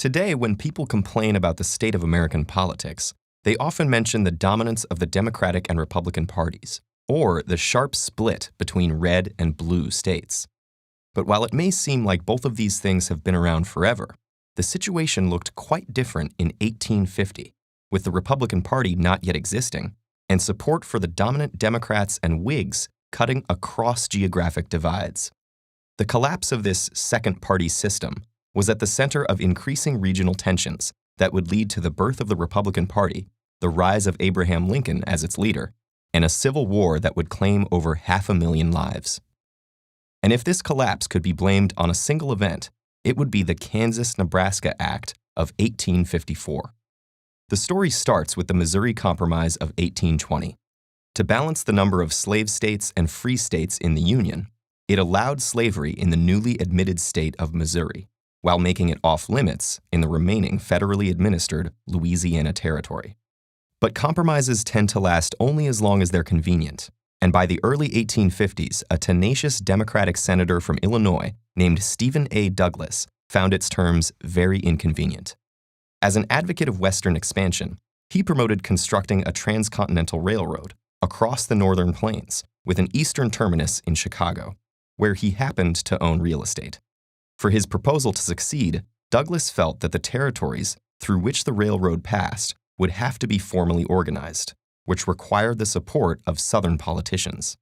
Today, when people complain about the state of American politics, they often mention the dominance of the Democratic and Republican parties, or the sharp split between red and blue states. But while it may seem like both of these things have been around forever, the situation looked quite different in 1850, with the Republican Party not yet existing, and support for the dominant Democrats and Whigs cutting across geographic divides. The collapse of this second-party system was at the center of increasing regional tensions that would lead to the birth of the Republican Party, the rise of Abraham Lincoln as its leader, and a civil war that would claim over 500,000 lives. And if this collapse could be blamed on a single event, it would be the Kansas-Nebraska Act of 1854. The story starts with the Missouri Compromise of 1820. To balance the number of slave states and free states in the Union, it allowed slavery in the newly admitted state of Missouri, while making it off-limits in the remaining federally administered Louisiana Territory. But compromises tend to last only as long as they're convenient, and by the early 1850s, a tenacious Democratic senator from Illinois named Stephen A. Douglas found its terms very inconvenient. As an advocate of Western expansion, he promoted constructing a transcontinental railroad across the Northern Plains with an eastern terminus in Chicago, where he happened to own real estate. For his proposal to succeed, Douglas felt that the territories through which the railroad passed would have to be formally organized, which required the support of Southern politicians.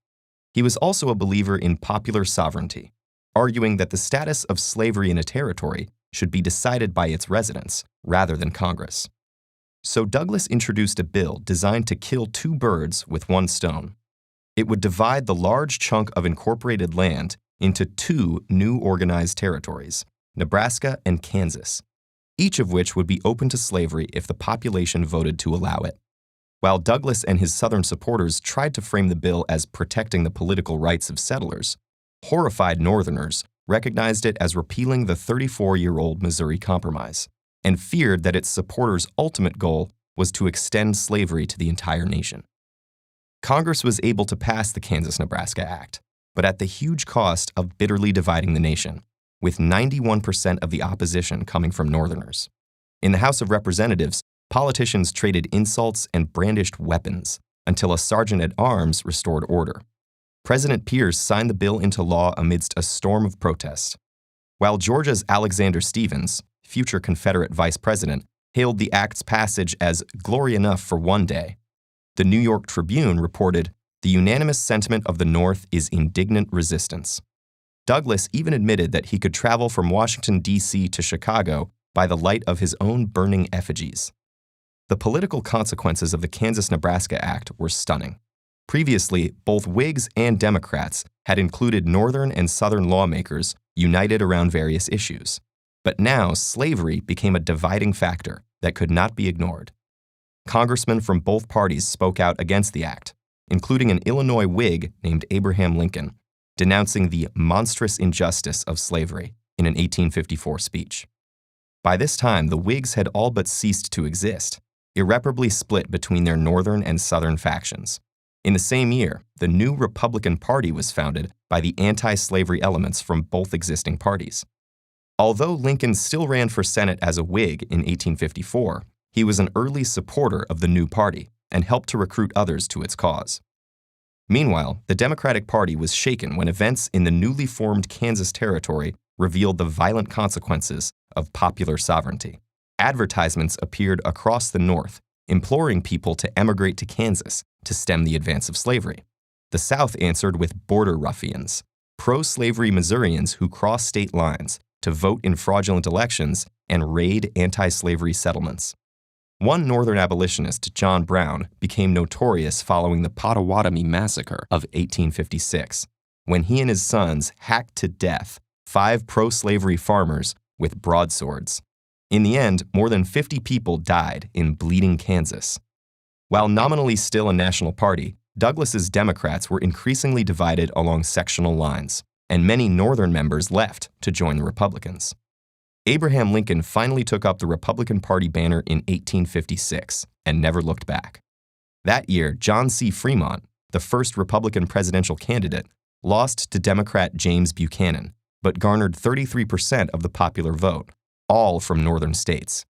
He was also a believer in popular sovereignty, arguing that the status of slavery in a territory should be decided by its residents rather than Congress. So Douglas introduced a bill designed to kill two birds with one stone. It would divide the large chunk of incorporated land into two new organized territories, Nebraska and Kansas, each of which would be open to slavery if the population voted to allow it. While Douglas and his Southern supporters tried to frame the bill as protecting the political rights of settlers, horrified Northerners recognized it as repealing the 34-year-old Missouri Compromise and feared that its supporters' ultimate goal was to extend slavery to the entire nation. Congress was able to pass the Kansas-Nebraska Act, but at the huge cost of bitterly dividing the nation, with 91% of the opposition coming from Northerners. In the House of Representatives, politicians traded insults and brandished weapons until a sergeant-at-arms restored order. President Pierce signed the bill into law amidst a storm of protest. While Georgia's Alexander Stephens, future Confederate vice president, hailed the act's passage as glory enough for one day, the New York Tribune reported, "The unanimous sentiment of the North is indignant resistance." Douglas even admitted that he could travel from Washington, D.C. to Chicago by the light of his own burning effigies. The political consequences of the Kansas-Nebraska Act were stunning. Previously, both Whigs and Democrats had included Northern and Southern lawmakers united around various issues. But now slavery became a dividing factor that could not be ignored. Congressmen from both parties spoke out against the act, including an Illinois Whig named Abraham Lincoln, denouncing the monstrous injustice of slavery in an 1854 speech. By this time, the Whigs had all but ceased to exist, irreparably split between their Northern and Southern factions. In the same year, the new Republican Party was founded by the anti-slavery elements from both existing parties. Although Lincoln still ran for Senate as a Whig in 1854, he was an early supporter of the new party and helped to recruit others to its cause. Meanwhile, the Democratic Party was shaken when events in the newly formed Kansas Territory revealed the violent consequences of popular sovereignty. Advertisements appeared across the North, imploring people to emigrate to Kansas to stem the advance of slavery. The South answered with border ruffians, pro-slavery Missourians who crossed state lines to vote in fraudulent elections and raid anti-slavery settlements. One Northern abolitionist, John Brown, became notorious following the Pottawatomie Massacre of 1856, when he and his sons hacked to death 5 pro-slavery farmers with broadswords. In the end, more than 50 people died in bleeding Kansas. While nominally still a national party, Douglas's Democrats were increasingly divided along sectional lines, and many Northern members left to join the Republicans. Abraham Lincoln finally took up the Republican Party banner in 1856 and never looked back. That year, John C. Fremont, the first Republican presidential candidate, lost to Democrat James Buchanan, but garnered 33% of the popular vote, all from northern states.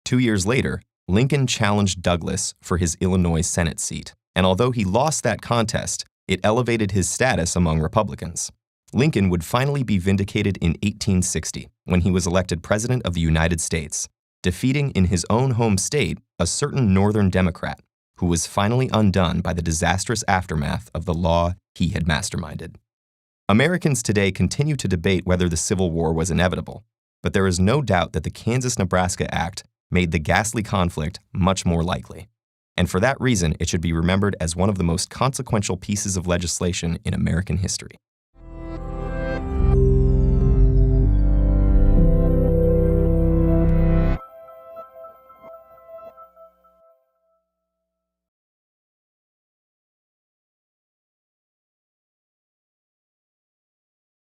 2 years later, Lincoln challenged Douglas for his Illinois Senate seat, and although he lost that contest, it elevated his status among Republicans. Lincoln would finally be vindicated in 1860 when he was elected President of the United States, defeating in his own home state a certain Northern Democrat who was finally undone by the disastrous aftermath of the law he had masterminded. Americans today continue to debate whether the Civil War was inevitable, but there is no doubt that the Kansas-Nebraska Act made the ghastly conflict much more likely. And for that reason, it should be remembered as one of the most consequential pieces of legislation in American history.